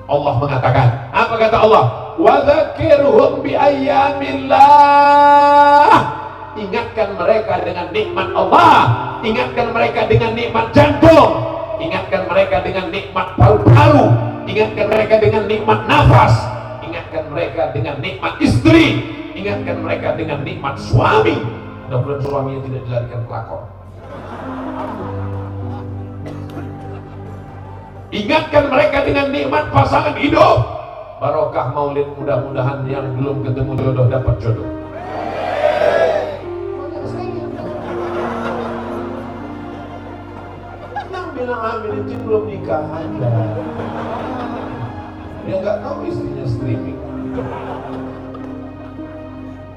Allah mengatakan, apa kata Allah? Wa dzakirhum bi ayyamillah. Ingatkan mereka dengan nikmat Allah, ingatkan mereka dengan nikmat jantung, ingatkan mereka dengan nikmat paru-paru, ingatkan mereka dengan nikmat nafas, ingatkan mereka dengan nikmat istri, ingatkan mereka dengan nikmat suami. Mudah-mudahan suaminya tidak dilarikan pelakor. Ingatkan mereka dengan nikmat pasangan hidup. Barokah maulid, mudah-mudahan yang belum ketemu jodoh dapat jodoh. Yang bilang amin itu belum nikah aja. Dia nggak tahu istrinya streaming.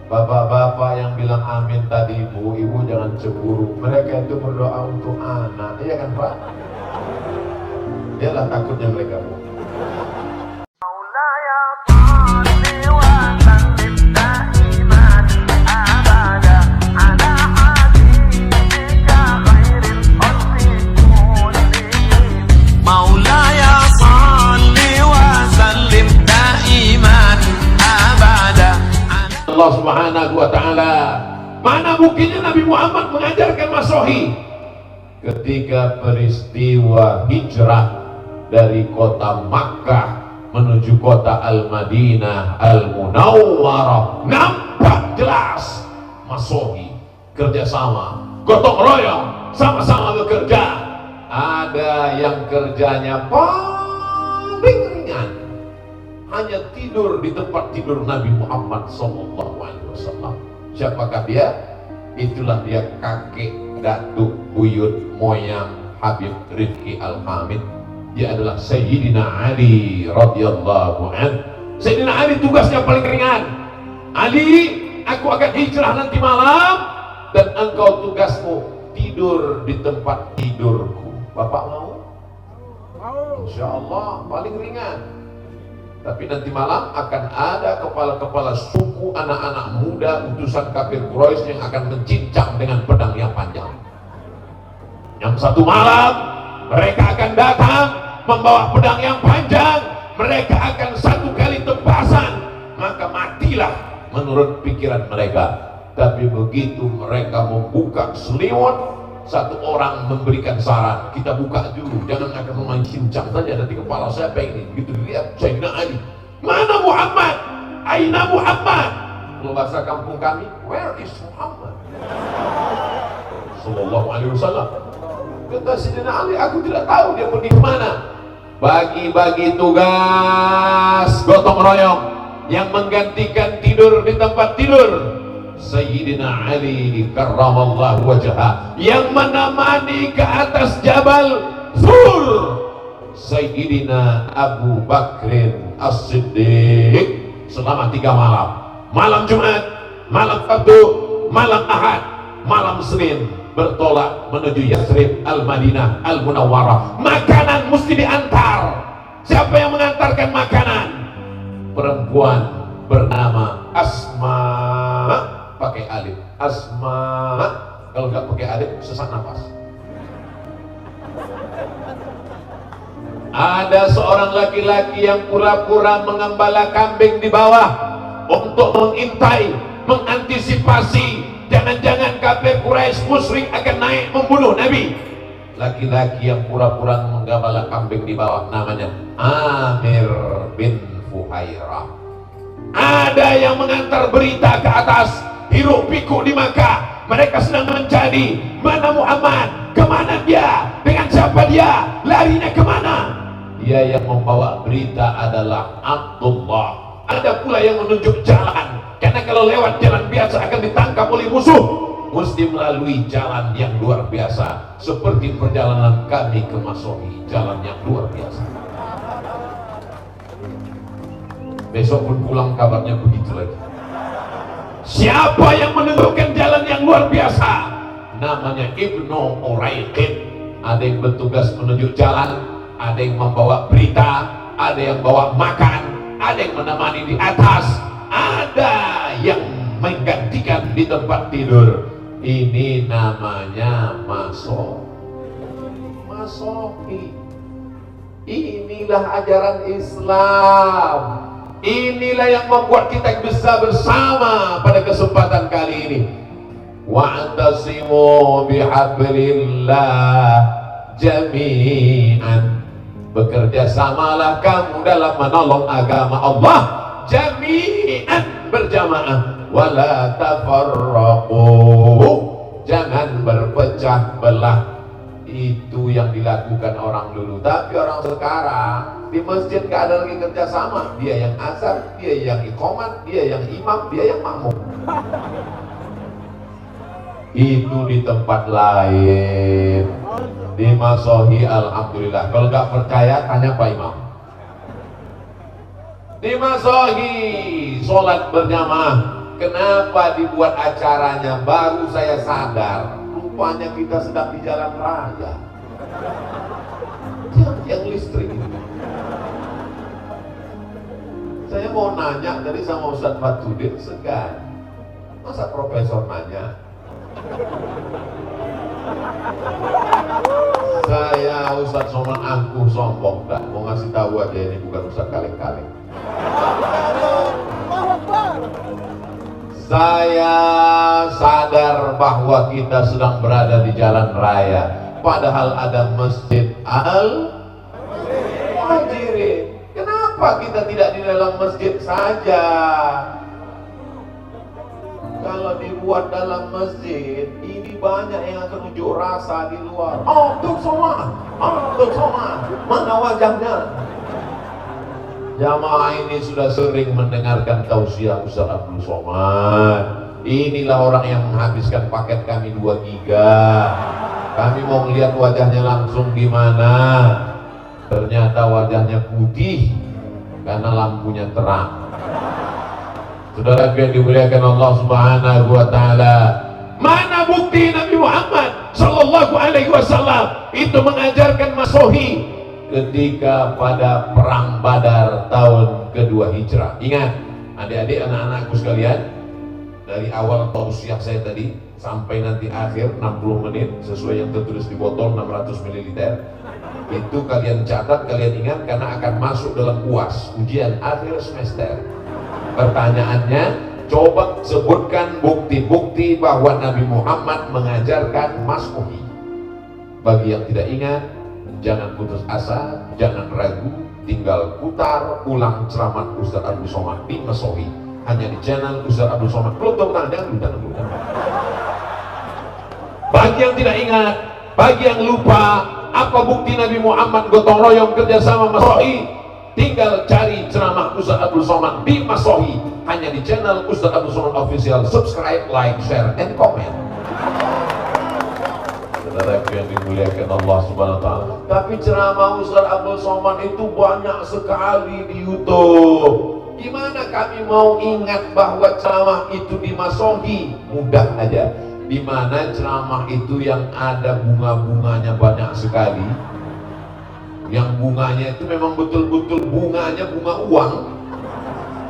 Bapak-bapak yang bilang amin tadi, ibu jangan cemburu. Mereka itu berdoa untuk anak, iya kan Pak? Dialah takutnya mereka. Allah Subhanahu wa ta'ala. Mana buktinya Nabi Muhammad mengajarkan masohi? Ketika peristiwa hijrah dari kota Makkah menuju kota Al-Madinah Al-Munawwarah, nampak jelas masohi, kerjasama, gotong royong, sama-sama bekerja. Ada yang kerjanya paling ringan, hanya tidur di tempat tidur Nabi Muhammad SAW. Siapakah dia? Itulah dia, kakek, datuk, buyut, moyang Habib Rifki Al-Hamid. Dia adalah Sayyidina Ali radhiyallahu anhu. Sayyidina Ali tugasnya paling ringan. Ali, aku akan hijrah nanti malam, dan engkau tugasmu tidur di tempat tidurku. Bapak mau? Insya Allah paling ringan. Tapi nanti malam akan ada kepala-kepala suku anak-anak muda utusan kafir Quraisy yang akan mencincang dengan pedang yang panjang. Yang satu malam mereka akan datang membawa pedang yang panjang. Mereka akan satu kali tebasan, maka matilah menurut pikiran mereka. Tapi begitu mereka membuka selimut, satu orang memberikan saran, kita buka dulu, jangan akan main cincang saja nanti kepala siapa ini. Begitu dilihat Sayyidina Ali, mana Muhammad? Aina Muhammad? Kalau bahasa kampung kami, where is Muhammad? Sallallahu alaihi wasallam. Kata Sayyidina Ali, aku tidak tahu dia pergi kemana. Bagi-bagi tugas gotong royong. Yang menggantikan tidur di tempat tidur Sayyidina Ali karramallahu wajhah, yang menemani ke atas Jabal Sur Sayyidina Abu Bakrin As-Siddiq selama 3 malam. Malam Jumat, malam Sabtu, malam Ahad, malam Senin bertolak menuju Yathrib Al-Madinah Al-Munawwarah. Makanan mesti diantar. Siapa yang mengantarkan makanan? Perempuan bernama Asma, pakai alif. Asma, kalau nggak pakai alif sesak nafas. Ada seorang laki-laki yang pura-pura mengembala kambing di bawah untuk mengintai, mengantisipasi jangan-jangan kafir Quraisy musyrik akan naik membunuh Nabi. Laki-laki yang pura-pura menggembala kambing di bawah namanya Amir bin Fuhairah. Ada yang mengantar berita ke atas hiruk pikuk di Makkah. Mereka sedang mencari mana Muhammad, kemana dia, dengan siapa dia, larinya kemana. Dia yang membawa berita adalah Abdullah. Ada pula yang menunjuk jalan, karena kalau lewat jalan biasa akan ditangkap oleh musuh. Mesti melalui jalan yang luar biasa, seperti perjalanan kami ke Masohi, jalan yang luar biasa. Besok pun pulang kabarnya begitu lagi. Siapa yang menentukan jalan yang luar biasa? Namanya Ibnu Uraiqid. Ada yang bertugas menunjuk jalan, ada yang membawa berita, ada yang bawa makan, ada yang menemani di atas, ada yang menggantikan di tempat tidur. Ini namanya masohi. Inilah ajaran Islam. Inilah yang membuat kita bisa bersama pada kesempatan kali ini. Wa'tasimu bihablillah jami'an. Bekerja samalah kamu dalam menolong agama Allah jami'an, berjamaah. Wala tafarraqu, jangan berpecah belah. Itu yang dilakukan orang dulu. Tapi orang sekarang di masjid gak ada lagi kerjasama. Dia yang azan, dia yang iqamat, dia yang imam, dia yang makmum. Itu di tempat lain, di masohi alhamdulillah. Kalau gak percaya tanya Pak Imam. Di masohi sholat berjamaah, kenapa dibuat acaranya? Baru saya sadar, rupanya kita sedang di jalan raya, yang listrik. Saya mau nanya tadi sama Ustadz Fatudin, segan, masa profesor nanya? Saya Ustadz Somad angkuh sombong, enggak mau ngasih tahu aja ini bukan Ustadz kaleng-kaleng. Saya sadar bahwa kita sedang berada di jalan raya, padahal ada masjid Al-Muhajirin. Kenapa kita tidak di dalam masjid saja? Kalau dibuat dalam masjid, ini banyak yang akan unjuk rasa di luar. Abdul Somad, mana wajahnya? Jamaah ini sudah sering mendengarkan tausiah Ustaz Abdul Somad. Inilah orang yang menghabiskan paket kami 2 giga. Kami mau melihat wajahnya langsung gimana. Ternyata wajahnya putih karena lampunya terang. Saudara yang dimuliakan Allah Subhanahu wa taala, mana bukti Nabi Muhammad sallallahu alaihi wasallam itu mengajarkan masohi ketika pada perang Badar tahun kedua Hijrah? Ingat, adik-adik, anak-anakku sekalian, dari awal tausiah saya tadi sampai nanti akhir 60 menit sesuai yang tertulis di botol 600 ml. Itu kalian catat, kalian ingat, karena akan masuk dalam UAS, ujian akhir semester. Pertanyaannya, coba sebutkan bukti-bukti bahwa Nabi Muhammad mengajarkan masohi. Bagi yang tidak ingat, jangan putus asa, jangan ragu, tinggal putar ulang ceramah Ustaz Abdul Somad di Masohi, hanya di channel Ustaz Abdul Somad. Belum tahu, jangan dulu. Bagi yang tidak ingat, bagi yang lupa, apa bukti Nabi Muhammad gotong royong kerjasama Masohi? Tinggal cari ceramah Ustaz Abdul Somad di Masohi, hanya di channel Ustaz Abdul Somad Official. Subscribe, like, share, and comment. Saudara yang dimuliakan Allah Subhanahu wa taala. Tapi ceramah Ustaz Abdul Somad itu banyak sekali di YouTube. Gimana kami mau ingat bahwa ceramah itu di Masohi? Mudah aja. Di mana ceramah itu yang ada bunga-bunganya banyak sekali. Yang bunganya itu memang betul-betul bunganya bunga uang.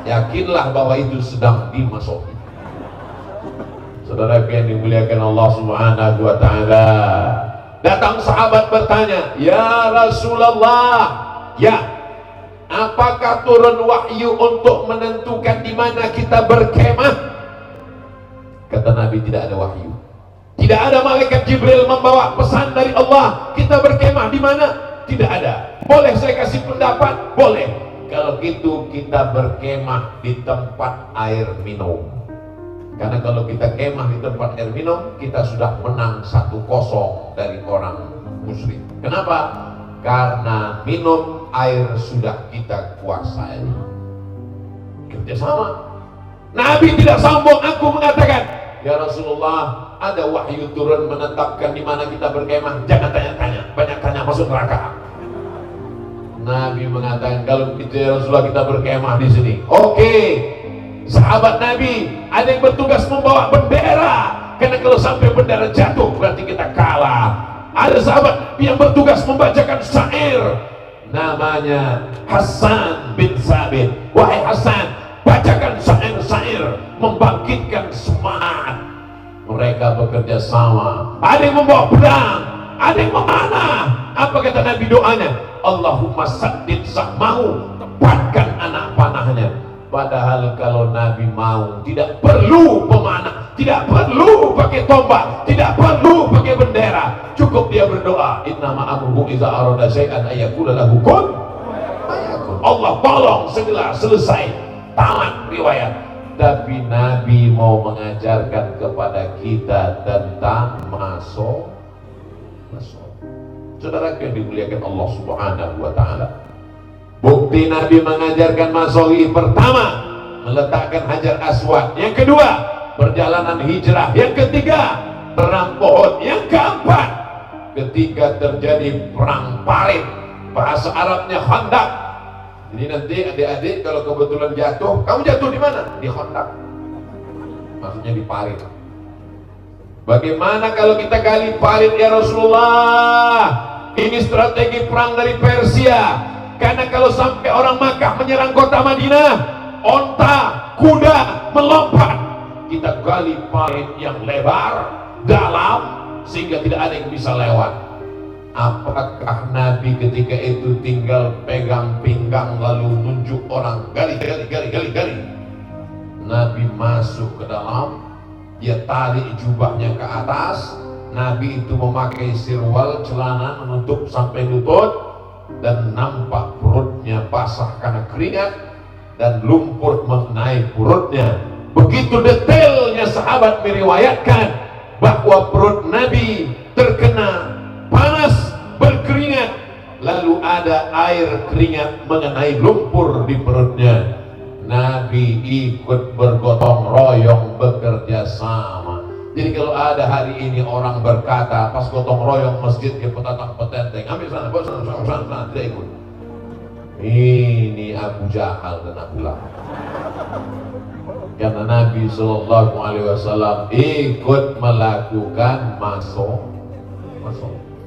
Yakinlah bahwa itu sedang di Masohi. Saudara yang dimuliakan Allah Subhanahu wa taala. Datang sahabat bertanya, "Ya Rasulullah, ya, apakah turun wahyu untuk menentukan di mana kita berkemah?" Kata Nabi, tidak ada wahyu. Tidak ada malaikat Jibril membawa pesan dari Allah, kita berkemah di mana? Tidak ada. Boleh saya kasih pendapat? Boleh. Kalau gitu kita berkemah di tempat air minum. Karena kalau kita kemah di tempat air minum, kita sudah menang 1-0 dari orang musyrik. Kenapa? Karena minum air sudah kita kuasai. Kerjasama. Nabi tidak sombong, aku mengatakan, "Ya Rasulullah, ada wahyu turun menetapkan di mana kita berkemah. Jangan tanya-tanya, banyak tanya masuk neraka." Nabi mengatakan, "Kalau begitu ya Rasulullah, kita berkemah di sini." Oke. Sahabat Nabi ada yang bertugas membawa bendera, karena kalau sampai bendera jatuh berarti kita kalah. Ada sahabat yang bertugas membacakan syair, namanya Hasan bin Sabit. "Wahai Hasan, bacakan syair-syair membangkitkan semangat." Mereka bekerja sama. Ada yang membawa pedang, ada yang memanah, Apa kata Nabi doanya? Allahumma saddid sahmahu, tepatkan anak panahnya. Padahal kalau Nabi mau, tidak perlu pemanah, tidak perlu pakai tombak, tidak perlu pakai bendera, cukup dia berdoa, innama amruhu iza arada syai'an ayyakula lahu kun fayakun. Allah tolong segera selesai, tamat riwayat. Tapi Nabi mau mengajarkan kepada kita tentang masuk. Saudara yang dimuliakan Allah Subhanahu wa ta'ala, bukti Nabi mengajarkan masohi: pertama, meletakkan Hajar Aswad; yang kedua, perjalanan hijrah; yang ketiga, perang Uhud; yang keempat, ketika terjadi perang Parit, bahasa Arabnya Khandaq. Jadi nanti adik-adik kalau kebetulan jatuh, kamu jatuh di mana? Di Khandaq, maksudnya di Parit. Bagaimana kalau kita gali Parit ya Rasulullah? Ini strategi perang dari Persia. Karena kalau sampai orang Makkah menyerang kota Madinah, onta, kuda melompat. Kita gali Parit yang lebar, dalam, sehingga tidak ada yang bisa lewat. Apakah Nabi ketika itu tinggal pegang pinggang lalu nunjuk orang, gali? Nabi masuk ke dalam, dia tarik jubahnya ke atas. Nabi itu memakai sirwal, celana menutup sampai lutut, dan nampak perutnya basah karena keringat dan lumpur mengenai perutnya. Begitu detailnya sahabat meriwayatkan bahwa perut Nabi terkena panas, berkeringat, lalu ada air keringat mengenai lumpur di perutnya. Nabi ikut bergotong royong, bekerja sama. Jadi kalau ada hari ini orang berkata pas gotong royong masjid ke petatang petenteng, ambil sana, bawa sana, tidak ikut. Ini Abu Jahal dan Abu Lahab. Karena Nabi Shallallahu Alaihi Wasallam ikut melakukan masuk.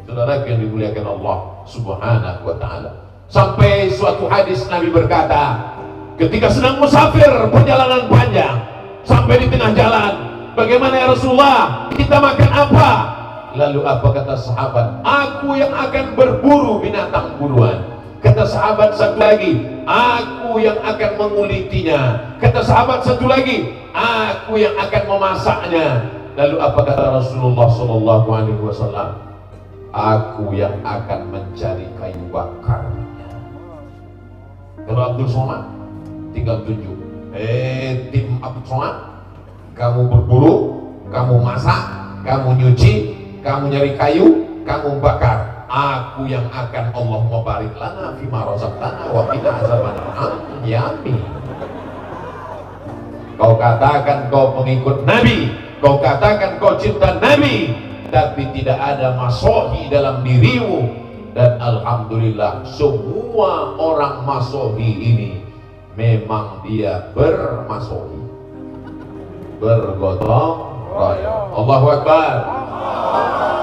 Saudara yang dimuliakan Allah Subhanahu Wa Taala. Sampai suatu hadis Nabi berkata, ketika sedang musafir perjalanan panjang, sampai di tengah jalan, bagaimana ya Rasulullah, kita makan apa? Lalu apa kata sahabat? Aku yang akan berburu binatang buruan. Kata sahabat satu lagi, aku yang akan mengulitinya. Kata sahabat satu lagi, aku yang akan memasaknya. Lalu apa kata Rasulullah Sallallahu Alaihi Wasallam? Aku yang akan mencari kayu bakarnya. Kalau Abdul Somad tinggal tunjuk, tim Abdul Somad, kamu berburu, kamu masak, kamu nyuci, kamu nyari kayu, kamu bakar. Aku yang akan Allah mubarik lana fima razaqtana wa qina azabannar. Yami. Kau katakan kau pengikut Nabi, kau katakan kau cinta Nabi, tapi tidak ada masohi dalam dirimu. Dan alhamdulillah semua orang masohi ini memang dia bermasohi, bergotong royong. Allahu Akbar.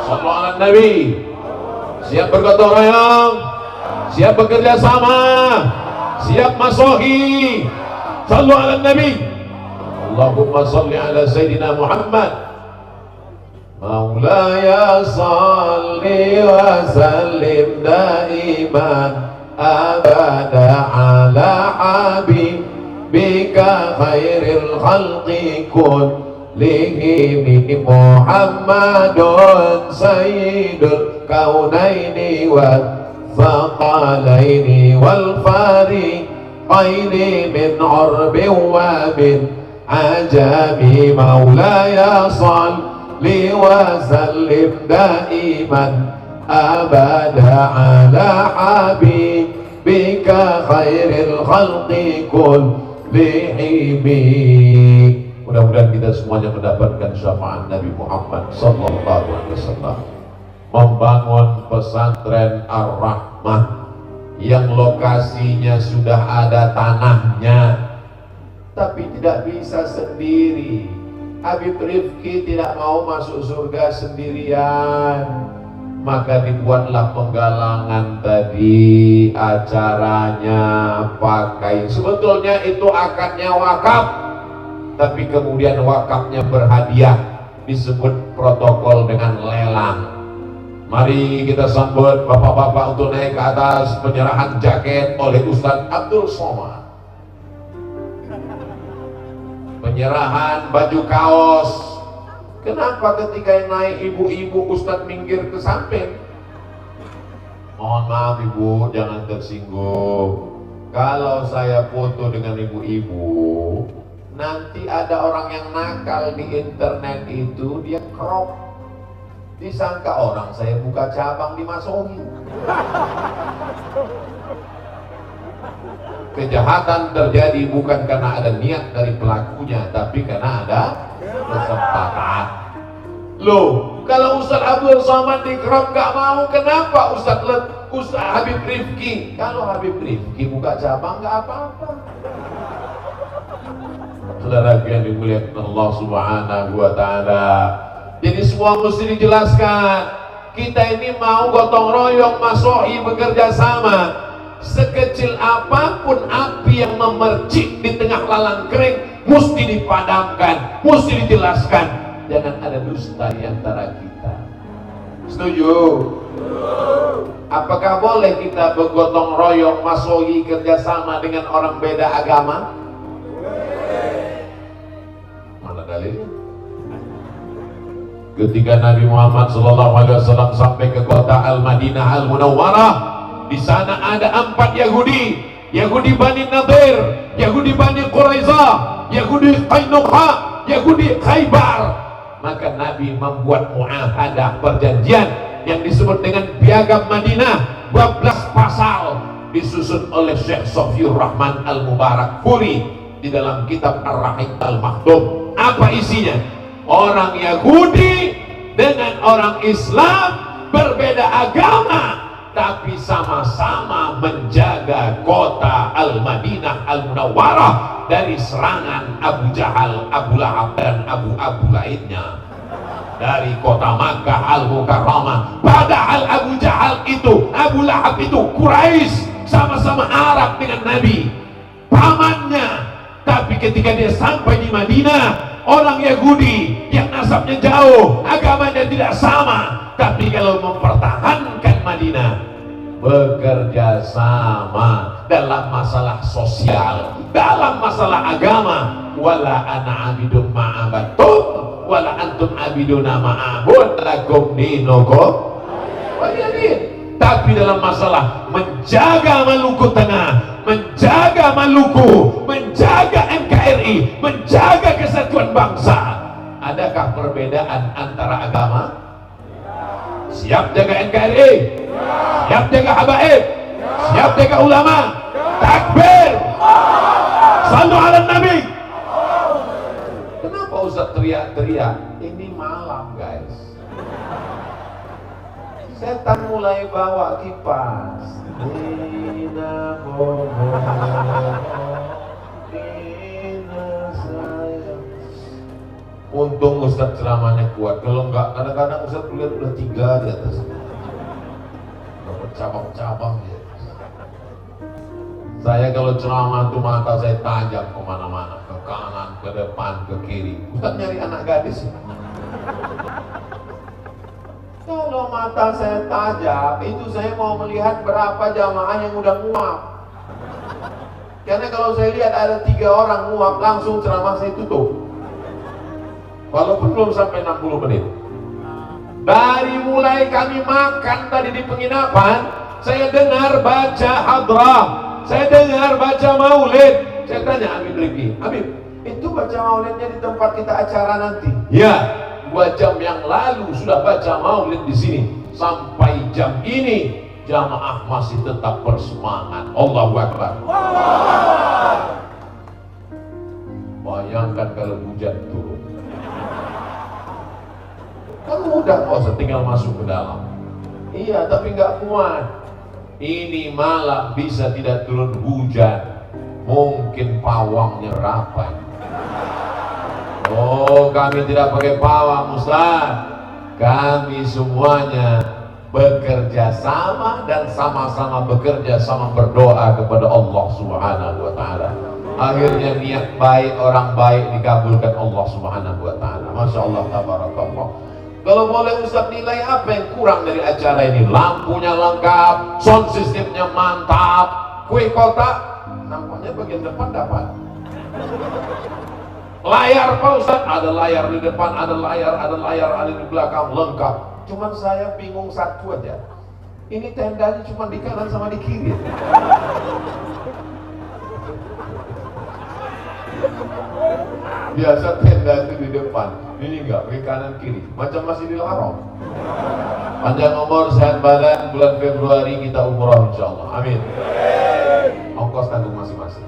Sallallahu ala Nabi. Siap bergotong royong, siap bekerja sama, siap masohi. Sallu ala Nabi. Allahumma salli ala Sayyidina Muhammad. Maulaya salli wa sallim daiman abada ala habibika khairil khalqi kullihim Muhammadun sayyidul kaunaini wal thaqalaini wal fariqaini min urbi wa min ajami. Maulaya salli wa sallim daiman abada ala habibika khairil khalqi kullihim. Mudah-mudahan kita semuanya mendapatkan syafaat Nabi Muhammad Sallallahu Alaihi Wasallam. Membangun pesantren Ar-Rahmah yang lokasinya sudah ada tanahnya, tapi tidak bisa sendiri. Habib Rifki tidak mau masuk surga sendirian, maka dibuatlah penggalangan tadi, acaranya pakai. Sebetulnya itu akadnya wakaf, tapi kemudian wakafnya berhadiah, disebut protokol dengan lelang. Mari kita sambut bapak-bapak untuk naik ke atas penyerahan jaket oleh Ustadz Abdul Somad. Penyerahan baju kaos. Kenapa ketika yang naik ibu-ibu Ustadz minggir ke samping? Mohon maaf ibu, jangan tersinggung. Kalau saya foto dengan ibu-ibu, nanti ada orang yang nakal di internet itu, dia crop, disangka orang saya buka cabang di Masohi. Kejahatan terjadi bukan karena ada niat dari pelakunya, tapi karena ada kesempatan. Loh, kalau Ustadz Abdul Somad di crop gak mau, kenapa Ustadz Habib Rifki? Kalau Habib Rifki buka cabang gak apa-apa. Saudara yang dimuliakan Allah Subhanahu wa Ta'ala, jadi semua mesti dijelaskan. Kita ini mau gotong royong Masohi bekerja sama. Sekecil apapun api yang memercik di tengah lalang kering, mesti dipadamkan, mesti dijelaskan. Jangan ada dusta di antara kita. Setuju? Apakah boleh kita bergotong royong Masohi kerjasama dengan orang beda agama? Mana dalilnya? Ketika Nabi Muhammad SAW sampai ke kota Al-Madinah Al-Munawwarah, di sana ada 4 Yahudi, Yahudi Bani Nadir, Yahudi Bani Quraizah, Yahudi Qainuqa, Yahudi Khaybar. Maka Nabi membuat muahadah, perjanjian yang disebut dengan Piagam Madinah, 12 pasal, disusun oleh Syekh Sofiur Rahman Al-Mubarak Furi di dalam kitab Ar-Rahim Al-Maktum. Apa isinya? Orang Yahudi dengan orang Islam berbeda agama, tapi sama-sama menjaga kota Al-Madinah Al-Munawwarah dari serangan Abu Jahal, Abu Lahab, dan Abu lainnya dari kota Makkah Al-Mukarramah. Padahal Abu Jahal itu, Abu Lahab itu Quraisy, sama-sama Arab dengan Nabi, pamannya. Tapi ketika dia sampai di Madinah, orang Yahudi yang nasabnya jauh, agamanya tidak sama, tapi kalau mempertahankan Madinah, bekerja sama dalam masalah sosial, dalam masalah agama. Wala ana abidun ma'abatum wala antum abiduna ma'abud lakum dinukum waliyadin. Tapi dalam masalah menjaga Maluku Tengah, menjaga Maluku, menjaga NKRI, menjaga kesatuan bangsa, adakah perbedaan antara agama? Siap jaga NKRI, siap jaga habaib, siap jaga ulama. Takbir, sallu ala Nabi. Kenapa Ustaz teriak-teriak? Ini malam guys, setan mulai bawa kipas. Untung Ustaz ceramahnya kuat. Kalau enggak, kadang-kadang Ustaz lihat udah 3 di atas, cabang-cabang ya. Saya kalau ceramah tuh mata saya tajam kemana-mana, ke kanan, ke depan, ke kiri. Ustaz nyari anak gadis ya? Kalau mata saya tajam, itu saya mau melihat berapa jamaah yang udah nguap. Karena kalau saya lihat ada 3 orang nguap, langsung ceramah saya tutup. Walaupun belum sampai 60 menit. Dari mulai kami makan tadi di penginapan, saya dengar baca hadrah, saya dengar baca maulid. Saya tanya Habib Rifki, Habib, itu baca maulidnya di tempat kita acara nanti? Ya. 2 jam yang lalu sudah baca maulid di sini. Sampai jam ini jamaah masih tetap bersemangat. Allahu Akbar. Bayangkan kalau hujan turun, kan mudah, kok tinggal masuk ke dalam. Iya, tapi nggak kuat. Ini malam bisa tidak turun hujan, mungkin pawangnya rapat. Oh, kami tidak pakai pawang Ustaz. Kami semuanya bekerja sama dan sama-sama bekerja sama berdoa kepada Allah Subhanahu wa Ta'ala. Akhirnya niat baik orang baik dikabulkan Allah Subhanahu wa Ta'ala. Masya Allah, tabarakallah. Kalau boleh Ustaz nilai apa yang kurang dari acara ini? Lampunya lengkap, sound systemnya mantap, kue kotak nampaknya bagian depan dapat. Layar Pak Ustaz, ada layar di depan, ada layar di belakang, lengkap. Cuman saya bingung satu aja. Ini tendanya cuma di kanan sama di kiri. Biasa tenda itu di depan, ini enggak, ke kanan kiri, macam masih di Haram. Panjang umur, sehat badan, bulan Februari kita umrah insyaallah. Amin. Ongkos tanggung masing-masing.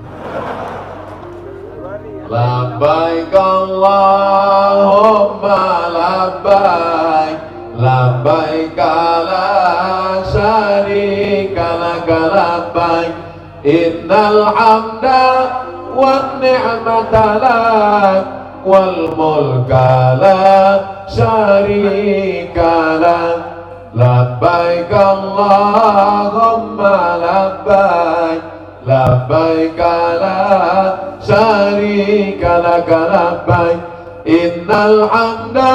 Labbaik Allahumma labbaik, labbaik la syarika laka labbaik, innal hamda wan ni'mata lak wal mulka la syarika lak, labbaik Allahumma labbaik, labbaik la syarika laka labbaik, innal hamda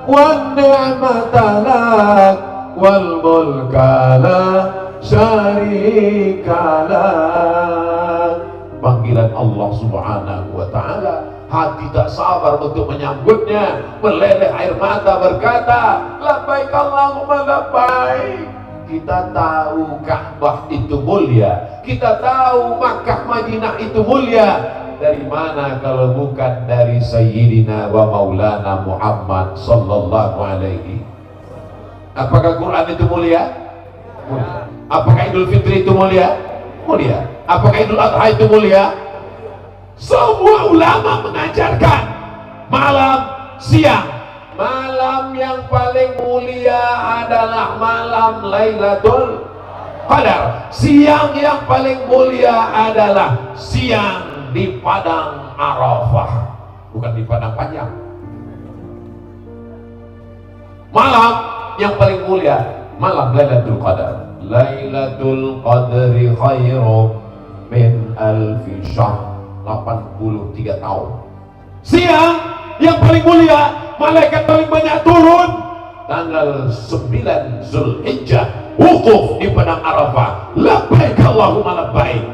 wan ni'mata lak wal mulka la syarika lak. Panggilan Allah Subhanahu wa ta'ala, hati tak sabar untuk menyambutnya, meleleh air mata berkata labbaik Allahumma labbaik. Kita tahu Ka'bah itu mulia, kita tahu Makkah Madinah itu mulia. Dari mana kalau bukan dari Sayyidina wa Maulana Muhammad sallallahu alaihi. Apakah Quran itu mulia? Mulia. Apakah Idul Fitri itu mulia? Mulia. Apakah Idul Adha itu mulia? Semua ulama mengajarkan malam, siang. Malam yang paling mulia adalah malam Lailatul Qadar. Siang yang paling mulia adalah siang di padang Arafah, bukan di padang panjang. Malam yang paling mulia malam Lailatul Qadar. Lailatul Qadri khairum min alfi syahr, 83 tahun. Siang yang paling mulia, malaikat paling banyak turun tanggal 9 Zulhijjah, wukuf di padang Arafah, labbaik Allahumma labbaik.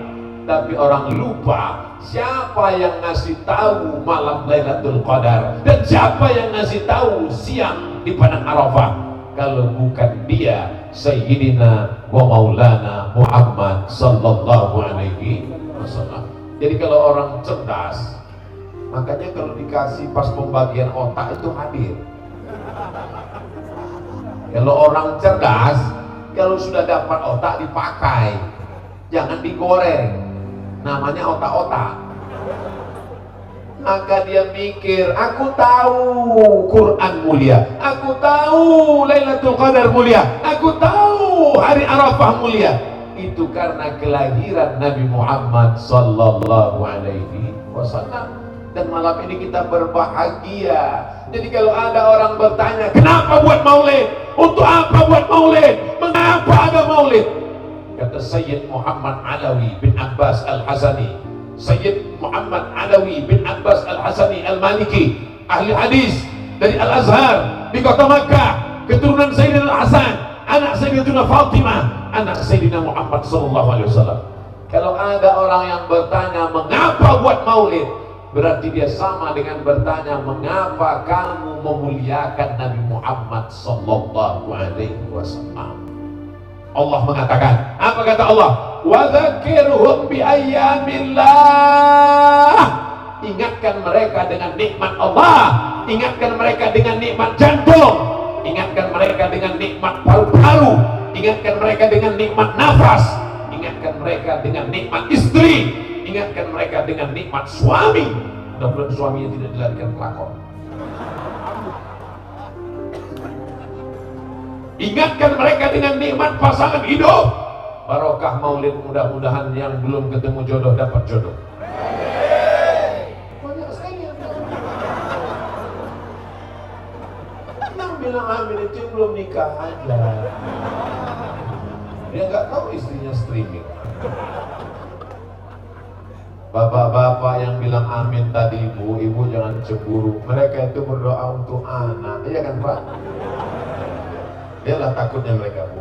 Tapi orang lupa siapa yang ngasih tahu malam Lailatul Qadar dan siapa yang ngasih tahu siang di padang Arafah. Kalau bukan dia, Sayyidina wa Maulana Muhammad sallallahu alaihi wasallam. Jadi kalau orang cerdas, makanya kalau dikasih pas pembagian otak itu hadir. Kalau orang cerdas, kalau sudah dapat otak dipakai, jangan digoreng. Namanya otak-otak. Maka dia mikir, aku tahu Quran mulia, aku tahu Lailatul Qadar mulia, aku tahu hari Arafah mulia. Itu karena kelahiran Nabi Muhammad sallallahu alaihi wasallam. Dan malam ini kita berbahagia. Jadi kalau ada orang bertanya, kenapa buat maulid? Untuk apa buat maulid? Mengapa ada maulid? Kata Sayyid Muhammad Alawi bin Abbas Al-Hasani, Sayyid Muhammad Alawi bin Abbas Al-Hasani Al-Maliki, ahli hadis dari Al-Azhar di kota Makkah, keturunan Sayyidina Al-Hasan, anak Sayyidina Fatimah, anak Sayyidina Muhammad SAW. Kalau ada orang yang bertanya mengapa buat maulid, berarti dia sama dengan bertanya mengapa kamu memuliakan Nabi Muhammad SAW. Allah mengatakan, apa kata Allah? Wa dzakirhum bi ayyamillah. Ingatkan mereka dengan nikmat Allah, ingatkan mereka dengan nikmat jantung, ingatkan mereka dengan nikmat paru-paru, ingatkan mereka dengan nikmat nafas, ingatkan mereka dengan nikmat istri, ingatkan mereka dengan nikmat suami. Mudah-mudahan suaminya tidak dilarikan pelakor. Ingatkan mereka dengan nikmat pasangan hidup. Barokah maulid, mudah-mudahan yang belum ketemu jodoh dapat jodoh. Banyak sekali yang bilang amin itu belum nikah aja. Dia nggak tahu istrinya streaming. Bapak-bapak yang bilang amin tadi, ibu jangan cemburu. Mereka itu berdoa untuk anak, iya kan Pak? Dialah takutnya mereka, Bu.